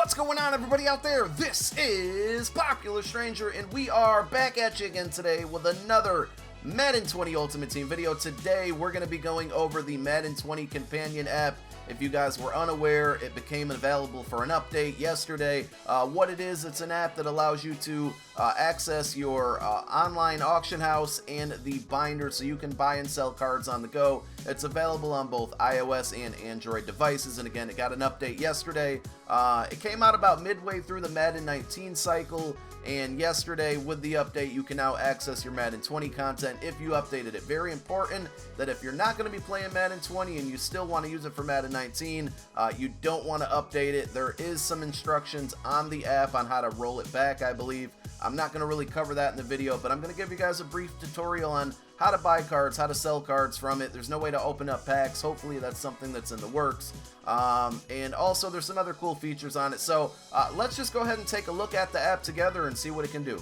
What's going on, everybody out there? This is Popular Stranger, and we are back at you again today with another Madden 20 Ultimate Team video. Today, we're going to be going over the Madden 20 companion app. If you guys were unaware, it became available for an update yesterday. What it is, it's an app that allows you to access your online auction house and the binder so you can buy and sell cards on the go. It's available on both iOS and Android devices, and again, it got an update yesterday. It came out about midway through the Madden 19 cycle, and yesterday with the update, you can now access your Madden 20 content if you updated it. Very important that if you're not going to be playing Madden 20 and you still want to use it for Madden 19, you don't want to update it. There is some instructions on the app on how to roll it back, I believe. I'm not going to really cover that in the video, but I'm going to give you guys a brief tutorial on how to buy cards, how to sell cards from it. There's no way to open up packs. Hopefully that's something that's in the works. And also there's some other cool features on it. So let's just go ahead and take a look at the app together and see what it can do.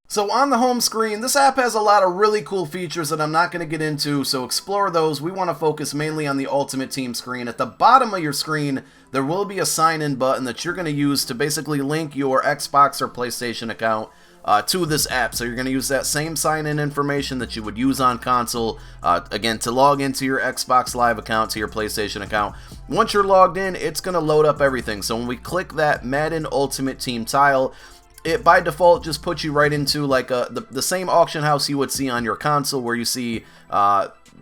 So on the home screen, this app has a lot of really cool features that I'm not going to get into, so explore those. We want to focus mainly on the Ultimate Team screen. At the bottom of your screen, there will be a sign-in button that you're going to use to basically link your Xbox or PlayStation account to this app. So you're going to use that same sign-in information that you would use on console, again, to log into your Xbox Live account, to your PlayStation account. Once you're logged in, it's going to load up everything. So when we click that Madden Ultimate Team tile, it by default just puts you right into like the same auction house you would see on your console, where you see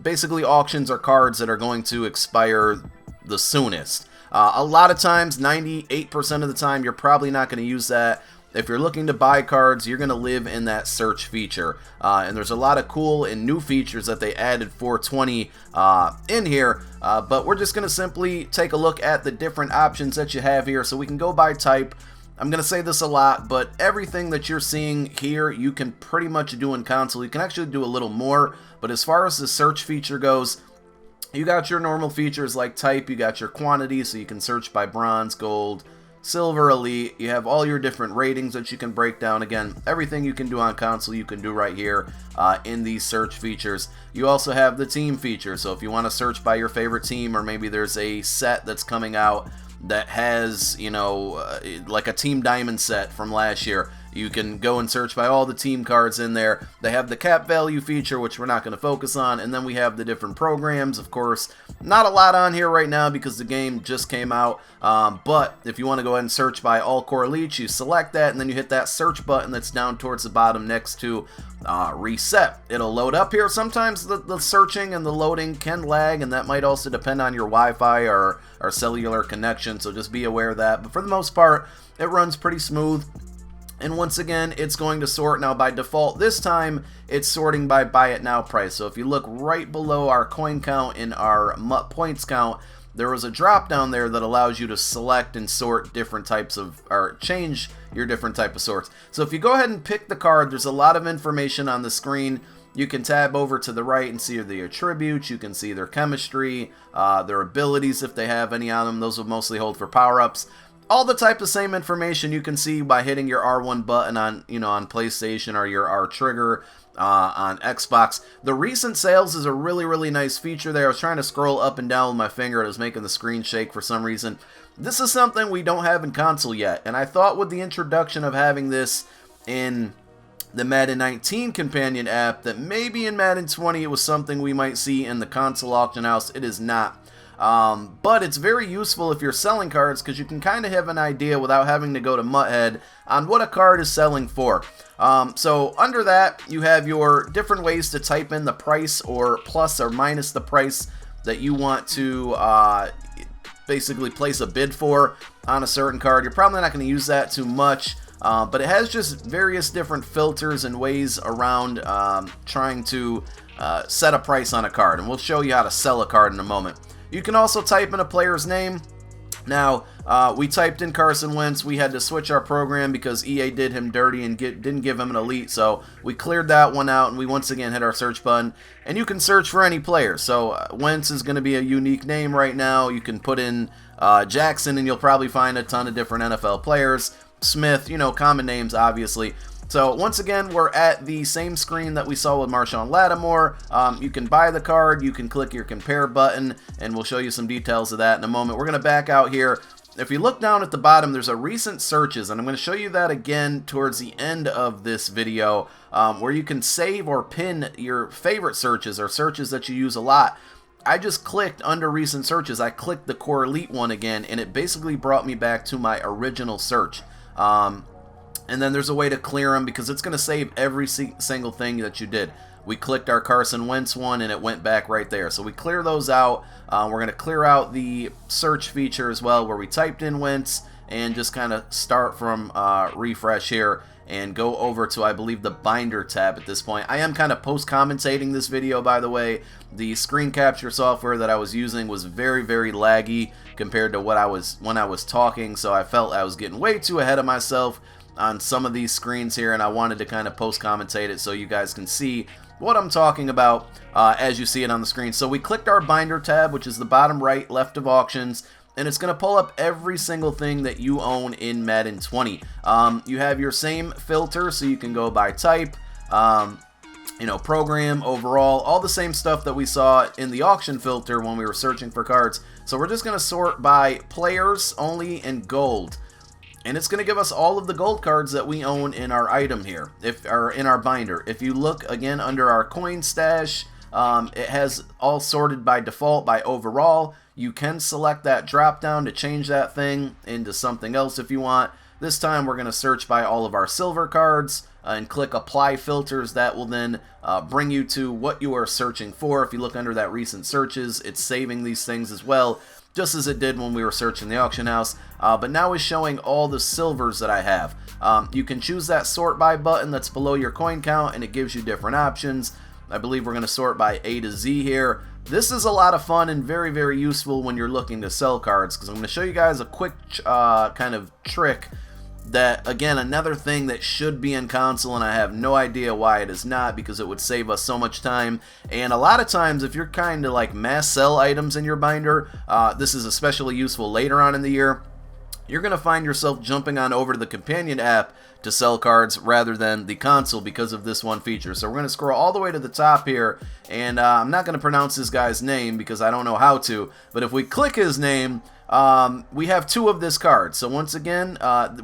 basically auctions or cards that are going to expire the soonest. A lot of times, 98% of the time, you're probably not going to use that. If you're looking to buy cards, you're going to live in that search feature. And there's a lot of cool and new features that they added for 20 in here. But we're just going to simply take a look at the different options that you have here. So we can go by type. I'm going to say this a lot, but everything that you're seeing here, you can pretty much do in console. You can actually do a little more, but as far as the search feature goes, you got your normal features like type, you got your quantity, so you can search by bronze, gold, silver, elite. You have all your different ratings that you can break down. Again, everything you can do on console, you can do right here in these search features. You also have the team feature, so if you want to search by your favorite team, or maybe there's a set that's coming out that has, you know, like a Team Diamond set from last year, you can go and search by all the team cards in there. They have the cap value feature, which we're not going to focus on, and then we have the different programs. Of course, not a lot on here right now because the game just came out, but if you want to go ahead and search by all core elites, you select that, and then you hit that search button that's down towards the bottom next to reset. It'll load up here. Sometimes the searching and the loading can lag, and that might also depend on your Wi-Fi or cellular connection, so just be aware of that. But for the most part, it runs pretty smooth. And once again, it's going to sort now by default. This time, it's sorting by buy it now price. So if you look right below our coin count and our MUT points count, there was a drop down there that allows you to select and sort different types of, or change your different type of sorts. So if you go ahead and pick the card, there's a lot of information on the screen. You can tab over to the right and see the attributes. You can see their chemistry, their abilities if they have any on them. Those will mostly hold for power-ups. All the type of same information you can see by hitting your R1 button on, on PlayStation, or your R trigger on Xbox. The recent sales is a really, really nice feature there. I was trying to scroll up and down with my finger. It was making the screen shake for some reason. This is something we don't have in console yet, and I thought with the introduction of having this in the Madden 19 companion app, that maybe in Madden 20 it was something we might see in the console auction house. It is not. But it's very useful if you're selling cards, because you can kind of have an idea without having to go to Muthead on what a card is selling for. So under that, you have your different ways to type in the price, or plus or minus the price that you want to basically place a bid for on a certain card. You're probably not going to use that too much, but it has just various different filters and ways around trying to set a price on a card, and we'll show you how to sell a card in a moment. You can also type in a player's name. Now, we typed in Carson Wentz. We had to switch our program because EA did him dirty and didn't give him an elite, so we cleared that one out, and we once again hit our search button. And you can search for any player. So Wentz is going to be a unique name right now. You can put in Jackson, and you'll probably find a ton of different NFL players. Smith, common names, obviously. So once again, we're at the same screen that we saw with Marshawn Lattimore. You can buy the card, you can click your compare button, and we'll show you some details of that in a moment. We're going to back out here. if you look down at the bottom, there's a recent searches, and I'm going to show you that again towards the end of this video, where you can save or pin your favorite searches or searches that you use a lot. I just clicked under recent searches. I clicked the Core Elite one again, and it basically brought me back to my original search. And then there's a way to clear them because it's going to save every single thing that you did. We clicked our Carson Wentz one, and it went back right there. So we clear those out. We're going to clear out the search feature as well, where we typed in Wentz, and just kind of start from refresh here and go over to, I believe, the binder tab at this point. I am kind of post-commentating this video, by the way. The screen capture software that I was using was very, very laggy compared to what when I was talking, so I felt I was getting way too ahead of myself on some of these screens here, and I wanted to kind of post-commentate it so you guys can see what I'm talking about as you see it on the screen. So we clicked our binder tab, which is the bottom right left of auctions, and it's going to pull up every single thing that you own in Madden 20. You have your same filter, so you can go by type, you know, program, overall, all the same stuff that we saw in the auction filter when we were searching for cards. So we're just going to sort by players only and gold. And it's going to give us all of the gold cards that we own in our item here, or in our binder. If you look again under our coin stash, it has all sorted by default by overall. You can select that drop down to change that thing into something else if you want. This time we're going to search by all of our silver cards and click apply filters. That will then bring you to what you are searching for. If you look under that recent searches, it's saving these things as well, just as it did when we were searching the auction house, but now it's showing all the silvers that I have. You can choose that sort by button that's below your coin count, and it gives you different options. I believe we're going to sort by A to Z here. This is a lot of fun and very, very useful when you're looking to sell cards, because I'm going to show you guys a quick kind of trick that, again, another thing that should be in console, and I have no idea why it is not, because it would save us so much time. And a lot of times, if you're kind of like mass sell items in your binder, this is especially useful later on in the year. You're going to find yourself jumping on over to the companion app to sell cards rather than the console because of this one feature. So we're going to scroll all the way to the top here, and I'm not going to pronounce this guy's name because I don't know how to, but if we click his name, we have two of this card. So once again,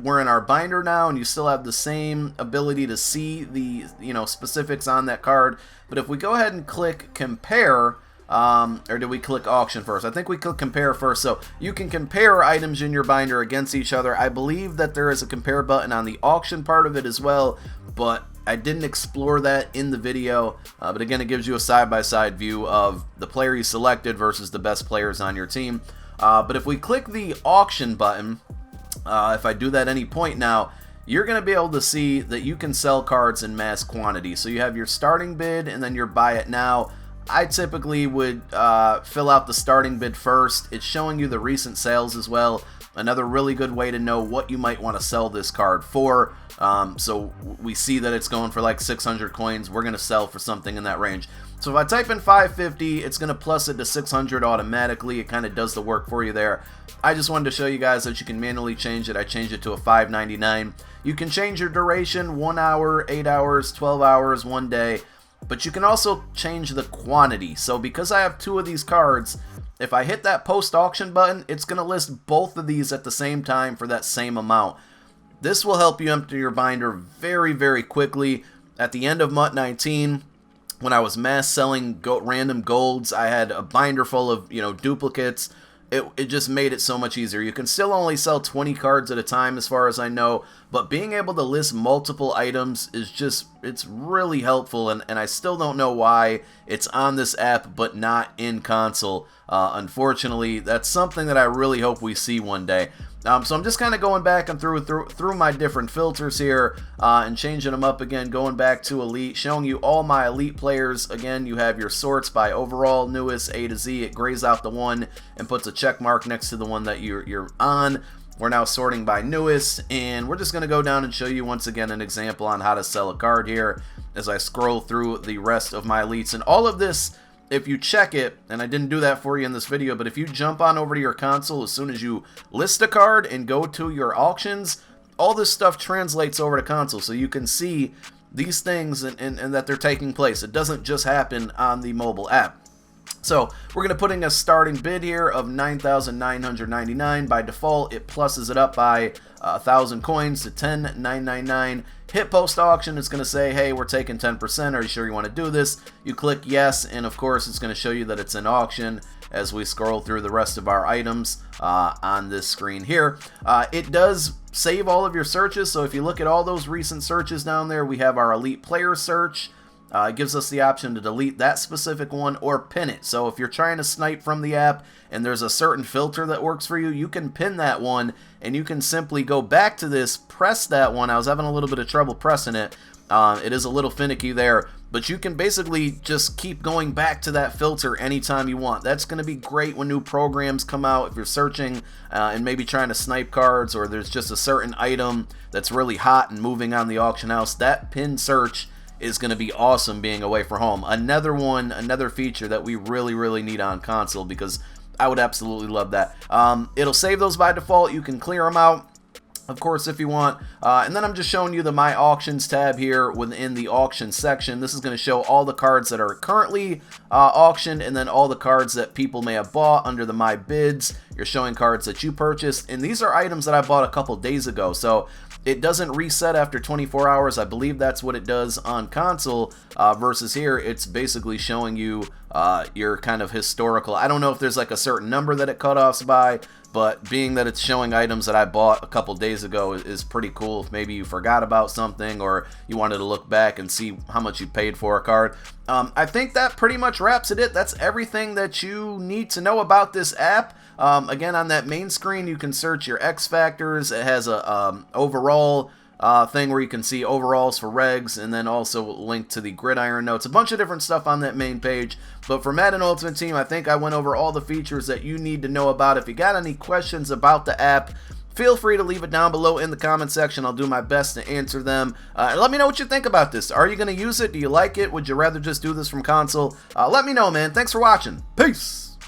we're in our binder now, and you still have the same ability to see the specifics on that card. But if we go ahead and click compare, or do we click auction first? I think we click compare first. So you can compare items in your binder against each other. I believe that there is a compare button on the auction part of it as well, but I didn't explore that in the video. But again, it gives you a side-by-side view of the player you selected versus the best players on your team. But if we click the auction button, if I do that any point now, you're going to be able to see that you can sell cards in mass quantity. So you have your starting bid and then your buy it now. I typically would fill out the starting bid first. It's showing you the recent sales as well. Another really good way to know what you might want to sell this card for. So we see that it's going for like 600 coins. We're going to sell for something in that range. So if I type in 550, it's going to plus it to 600 automatically. It kind of does the work for you there. I just wanted to show you guys that you can manually change it. I changed it to a 599. You can change your duration, 1 hour, 8 hours, 12 hours, 1 day. But you can also change the quantity. So because I have two of these cards, if I hit that post auction button, it's going to list both of these at the same time for that same amount. This will help you empty your binder very, very quickly. At the end of MUT 19, when I was mass selling random golds, I had a binder full of duplicates. It just made it so much easier. You can still only sell 20 cards at a time as far as I know, but being able to list multiple items is it's really helpful, and I still don't know why it's on this app but not in console. Unfortunately, that's something that I really hope we see one day. So I'm just kind of going back and through my different filters here and changing them up again, going back to Elite, showing you all my Elite players. Again, you have your sorts by overall, newest, A to Z. It grays out the one and puts a check mark next to the one that you're on. We're now sorting by newest, and we're just going to go down and show you once again an example on how to sell a card here as I scroll through the rest of my Elites. And all of this, if you check it, and I didn't do that for you in this video, but if you jump on over to your console as soon as you list a card and go to your auctions, all this stuff translates over to console, so you can see these things and that they're taking place. It doesn't just happen on the mobile app. So we're going to put in a starting bid here of 9,999. By default, it pluses it up by 1,000 coins to 10,999. Hit post auction. It's going to say, hey, we're taking 10%. Are you sure you want to do this? You click yes, and of course it's going to show you that it's an auction as we scroll through the rest of our items on this screen here. It does save all of your searches, so if you look at all those recent searches down there, we have our elite player search. It gives us the option to delete that specific one or pin it. So if you're trying to snipe from the app and there's a certain filter that works for you, you can pin that one and you can simply go back to this, press that one. I was having a little bit of trouble pressing it. It is a little finicky there, but you can basically just keep going back to that filter anytime you want. That's going to be great when new programs come out. If you're searching and maybe trying to snipe cards, or there's just a certain item that's really hot and moving on the auction house, that pin search is going to be awesome being away from home. Another feature that we really need on console, because I would absolutely love that. It'll save those by default. You can clear them out, of course, if you want. And then I'm just showing you the My Auctions tab here within the auction section. This is going to show all the cards that are currently auctioned, and then all the cards that people may have bought under the My Bids. You're showing cards that you purchased, and these are items that I bought a couple days ago. So it doesn't reset after 24 hours. I believe that's what it does on console, versus here it's basically showing you your kind of historical. I don't know if there's like a certain number that it cutoffs by, but being that it's showing items that I bought a couple days ago is pretty cool. If maybe you forgot about something or you wanted to look back and see how much you paid for a card. I think that pretty much wraps it. That's everything that you need to know about this app. Again, on that main screen, you can search your X factors. It has a overall thing where you can see overalls for regs, and then also linked to the gridiron notes. A bunch of different stuff on that main page. But for Madden Ultimate Team, I think I went over all the features that you need to know about. If you got any questions about the app, feel free to leave it down below in the comment section. I'll do my best to answer them. And let me know what you think about this. Are you going to use it? Do you like it? Would you rather just do this from console? Let me know, man. Thanks for watching. Peace!